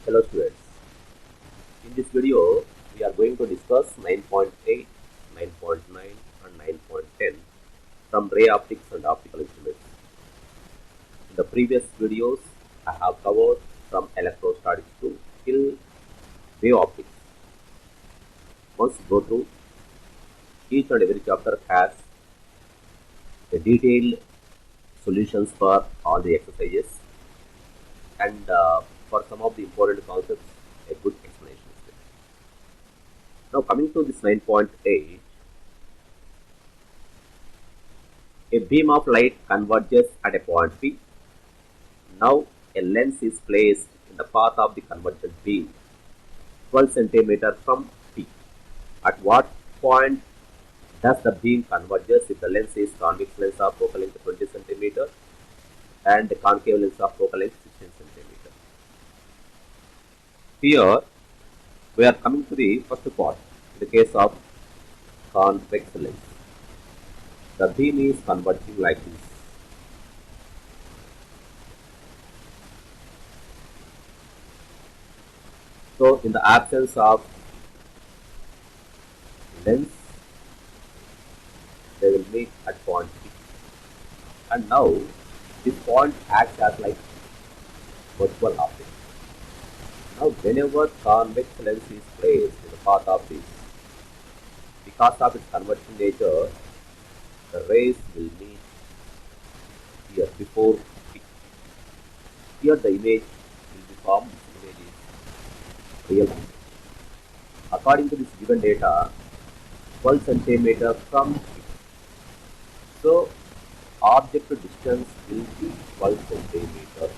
Hello students, in this video we are going to discuss 9.8, 9.9 and 9.10 from ray optics and optical instruments. In the previous videos I have covered from electrostatics to till wave optics. Once go through, each and every chapter has a detailed solutions for all the exercises and for some of the important concepts a good explanation is there. Now coming to this 9.8, a beam of light converges at a point P. Now a lens is placed in the path of the convergent beam 12 cm from P. At what point does the beam converges if the lens is convex lens of focal length 20 cm and the concave lens of focal length 16 cm? Here we are coming to the first part. In the case of convex lens, the beam is converging like this. So in the absence of lens, they will meet at point P. And now this point acts as like virtual optic. Now whenever convex lens is placed in the path of this, because of its converging nature, the rays will meet here before P. Here the image will be formed. This image is real. According to this given data, 12 cm from P. So object distance will be 12 cm.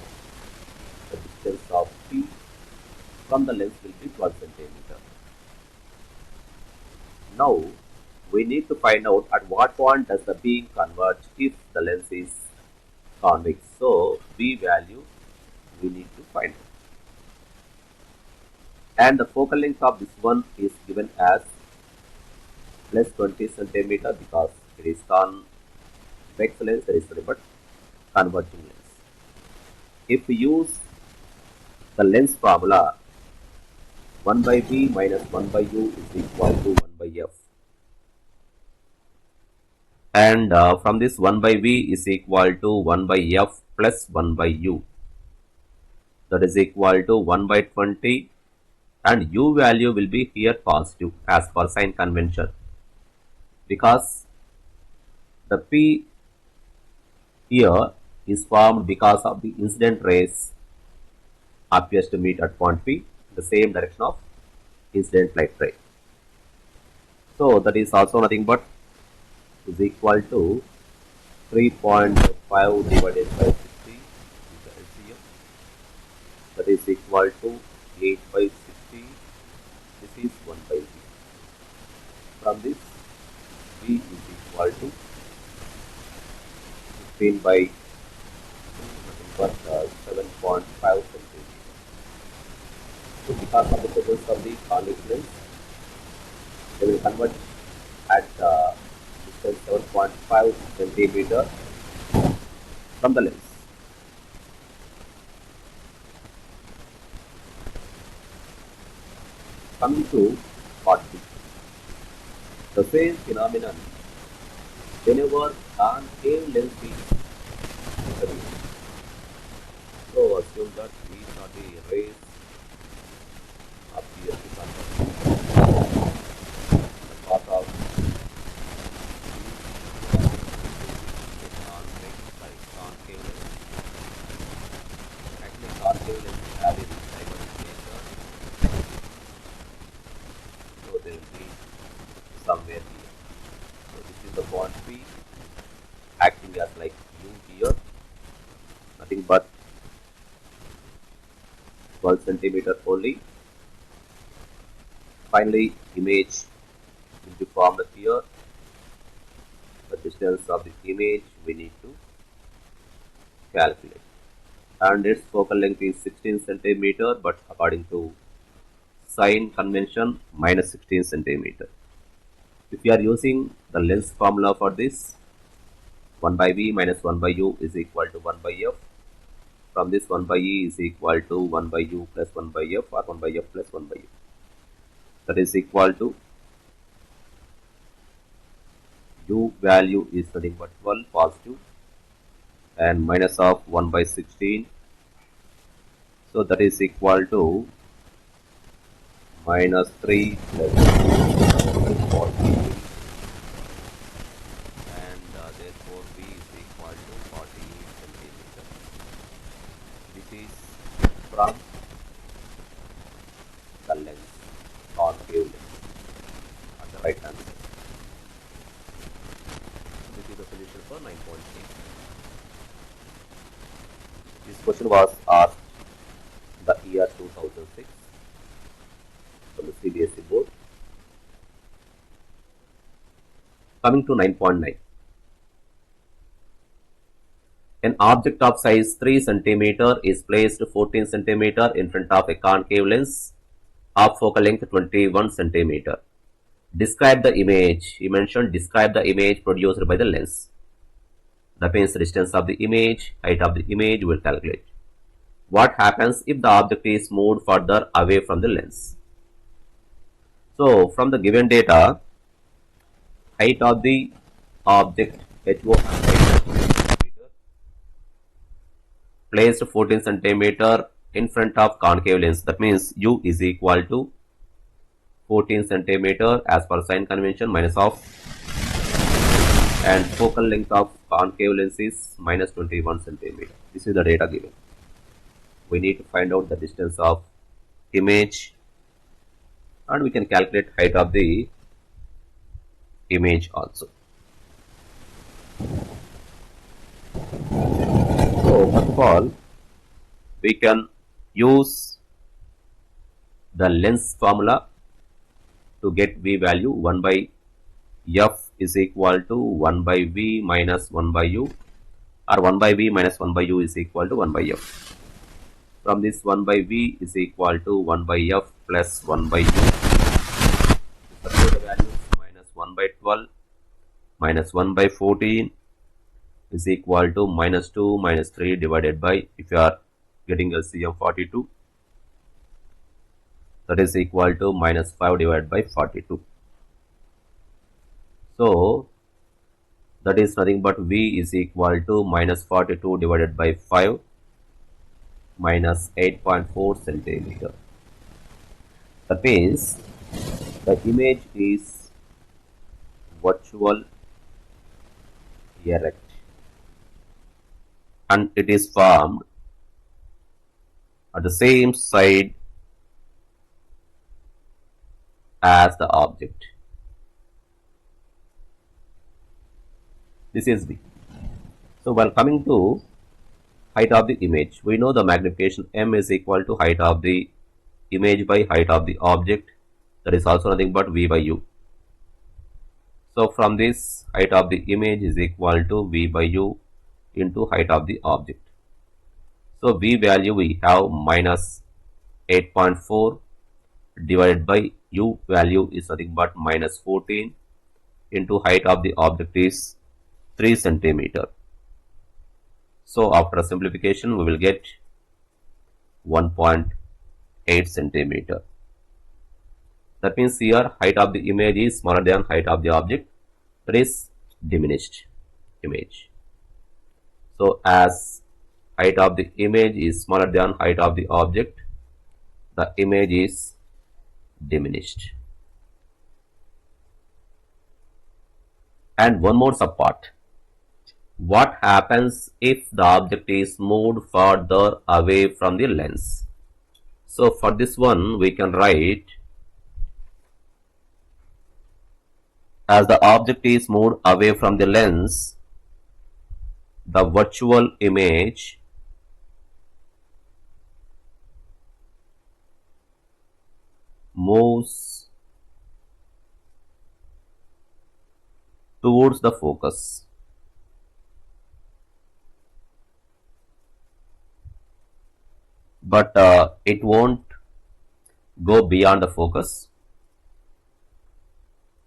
The distance of P from the lens will be 12 cm. Now we need to find out at what point does the beam converge if the lens is convex. So B value we need to find out. And the focal length of this one is given as plus 20 cm because it is convex lens, there is nothing but converging lens. If we use the lens formula, 1 by V minus 1 by U is equal to 1 by F. And from this 1 by V is equal to 1 by F plus 1 by U. That is equal to 1 by 20, and U value will be here positive as per sign convention, because the P here is formed because of the incident rays appears to meet at point P in the same direction of incident light ray. So that is also nothing but is equal to 3.5 divided by 60 is the LCM. That is equal to 8 by 60. This is 1 by V. From this, V is equal to 15 by 2, nothing but 7.5 cm. So because of the presence of the convex lens, they will converge at distance 7.5 cm from the lens. Coming to part B, the same phenomenon whenever concave lens is introduced. So assume that these are the rays appear to converge the path of concave lens. Actually, concave lens have a divergent nature, so they will be somewhere here. So this is the point P acting as like U here, nothing but 12 cm only. Finally, image will be formed here. The distance of the image we need to calculate, and its focal length is 16 cm, but according to sign convention minus 16 cm. If you are using the lens formula for this, 1 by V minus 1 by U is equal to 1 by F. From this 1 by E is equal to 1 by U plus 1 by F or 1 by F plus 1 by U. That is equal to U value is nothing but 12 positive and minus of 1 by 16. So that is equal to minus 3 plus 40, and therefore B is equal to 40 centimeter. This is from the lens, concave lens, at the right hand side. This is the solution for 9.8. This question was asked the year 2006 from the CBSE board. Coming to 9.9. An object of size 3 cm is placed 14 cm in front of a concave lens of focal length 21 cm. Describe the image. He mentioned describe the image produced by the lens. That means distance of the image, height of the image will calculate. What happens if the object is moved further away from the lens? So from the given data, height of the object HO placed 14 cm in front of concave lens. That means U is equal to 14 cm as per sign convention minus of, and focal length of concave lens is minus 21 cm. This is the data given. We need to find out the distance of image, and we can calculate height of the image also. So first of all, we can use the lens formula to get V value. 1 by F is equal to 1 by V minus 1 by U, or 1 by V minus 1 by U is equal to 1 by F. From this 1 by V is equal to 1 by F plus 1 by U. Substitute the values. Minus 1 by 12 minus 1 by 14 is equal to minus 2 minus 3 divided by, if you are getting LCM 42, that is equal to minus 5 divided by 42. So that is nothing but V is equal to minus 42 divided by 5 minus 8.4 centimeter. That means the image is virtual erect and it is formed at the same side as the object. This is B. So while coming to height of the image, we know the magnification M is equal to height of the image by height of the object. That is also nothing but V by U. So from this, height of the image is equal to V by U into height of the object. So V value we have minus 8.4 divided by U value is nothing but minus 14 into height of the object is 3 centimeter. So after simplification we will get 1.8 centimeter. That means here height of the image is smaller than height of the object, that is diminished image. So as height of the image is smaller than height of the object, the image is diminished. And one more subpart. What happens if the object is moved further away from the lens? So for this one we can write, as the object is moved away from the lens, the virtual image moves towards the focus. But it won't go beyond the focus.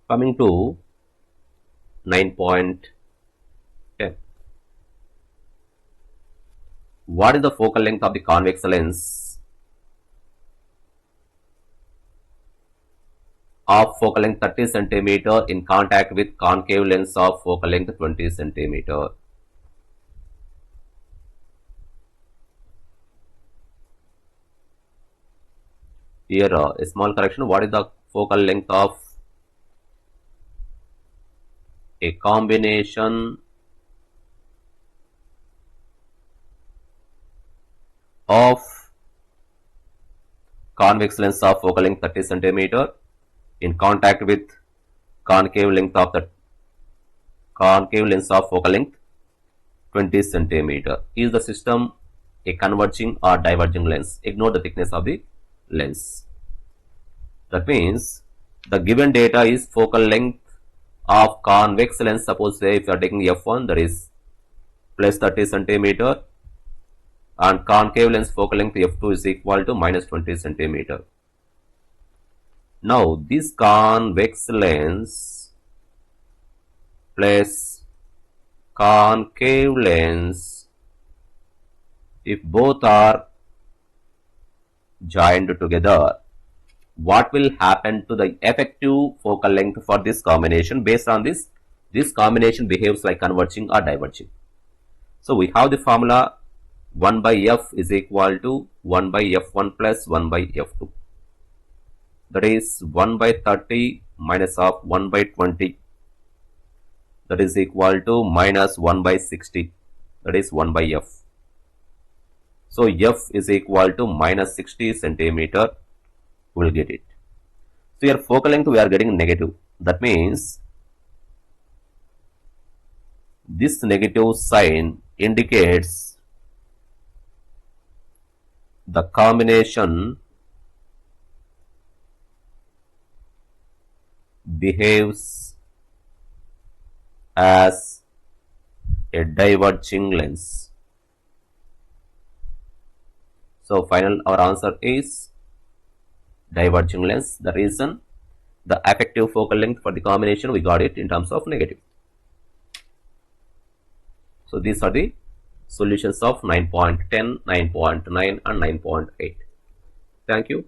Coming to 9.10. What is the focal length of the convex lens of focal length 30 centimeter in contact with concave lens of focal length 20 centimeter? Here a small correction. What is the focal length of a combination of convex lens of focal length 30 centimeter in contact with concave length of the concave lens of focal length 20 centimeter? Is the system a converging or diverging lens? Ignore the thickness of the lens. That means the given data is focal length of convex lens. Suppose say if you are taking f1, that is plus 30 centimeter, and concave lens focal length f2 is equal to minus 20 centimeter. Now this convex lens plus concave lens, if both are joined together, what will happen to the effective focal length for this combination? Based on this combination behaves like converging or diverging. So we have the formula 1 by f is equal to 1 by f1 plus 1 by f2. That is 1 by 30 minus of 1 by 20. That is equal to minus 1 by 60. That is 1 by f. So f is equal to minus 60 centimeter. We will get it. So here focal length we are getting negative. That means this negative sign indicates the combination behaves as a diverging lens. So final our answer is diverging lens. The reason, the effective focal length for the combination we got it in terms of negative. So these are the solutions of 9.10, 9.9 and 9.8. Thank you.